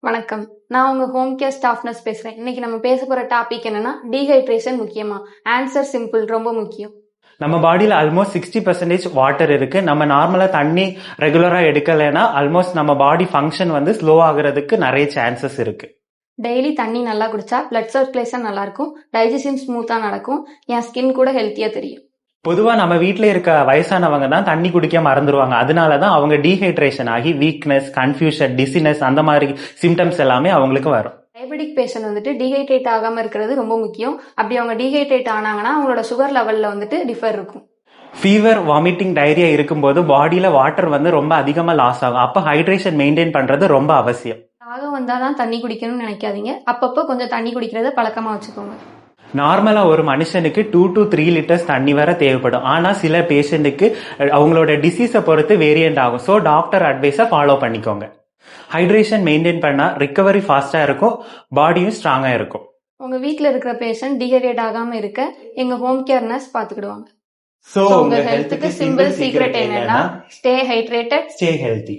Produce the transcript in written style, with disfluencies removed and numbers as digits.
வணக்கம். நான் உங்க ஹோம் கேர் ஸ்டாஃப் நர்ஸ் பேசுறேன். இன்னைக்கு நம்ம பேச போற டாபிக் என்னன்னா டீஹைட்ரேஷன் முக்கியமா? ஆன்சர் சிம்பிள், ரொம்ப முக்கியம். நம்ம பாடியில ஆல்மோஸ்ட் 60% வாட்டர் இருக்கு. நம்ம நார்மலா தண்ணி ரெகுலரா எடுக்கலைன்னா ஆல்மோஸ்ட் நம்ம பாடி ஃபங்க்ஷன் வந்து ஸ்லோ ஆகுறதுக்கு நிறைய சான்சஸ் இருக்கு. டெய்லி தண்ணி நல்லா குடிச்சா பிளட் சர்க்குலேஷன் நல்லா இருக்கும், டைஜஷன் ஸ்மூத்தா நடக்கும், என் ஸ்கின் கூட ஹெல்த்தியா தெரியும். பொதுவா நம்ம வீட்ல இருக்க வயசானவங்க தான் தண்ணி குடிக்க மறந்துடுவாங்க. அதனாலதான் அவங்க டீஹைட்ரேஷன் ஆகி வீக்னஸ், கன்ஃபியூஷன், டிசினஸ் அந்த மாதிரி சிம்டம்ஸ் எல்லாமே அவங்களுக்கு வரும். டயபெட்டிக் பேஷண்ட் வந்துட்டு டீஹைட்ரேட் ஆகாம இருக்கிறது ரொம்ப முக்கியம். அப்படி அவங்க டீஹைட்ரேட் ஆனாங்கன்னா அவங்களோட சுகர் லெவல்ல வந்துட்டு டிஃபர் இருக்கும். ஃபீவர், வாமிட்டிங், டைரியா இருக்கும்போது பாடியில வாட்டர் வந்து ரொம்ப அதிகமா லாஸ் ஆகும். அப்ப ஹைட்ரேஷன் மெயின்டைன் பண்றது ரொம்ப அவசியம். தாகம் வந்தாதான் தண்ணி குடிக்கணும்னு நினைக்காதீங்க. அப்பப்போ கொஞ்சம் தண்ணி குடிக்கிறத பழக்கமா வச்சுக்கோங்க. நார்மலா ஒரு மனுஷனுக்கு 2 to 3 லிட்டர்ஸ் தண்ணி வர தேவைப்படும். ஆனா சில பேஷண்ட்டுக்கு அவங்களோட டிசீஸை பொறுத்து வேரியன்ட் ஆகும். ஸோ டாக்டர் அட்வைஸை ஃபாலோ பண்ணிக்கோங்க. ஹைட்ரேஷன் மெயின்டைன் பண்ணா ரிகவரி ஃபாஸ்டா இருக்கும், பாடியும் ஸ்ட்ராங்கா இருக்கும். உங்க வீட்ல இருக்கிற பேஷண்ட் டீஹைட்ரேட் ஆகாம இருக்க எங்க ஹோம் கேர் நர்ஸ் பாத்துக்கிடுவாங்க. ஸோ உங்க ஹெல்த்துக்கு சிம்பிள் சீக்ரெட் என்னன்னா ஸ்டே ஹைட்ரேட்டட், ஸ்டே ஹெல்தி.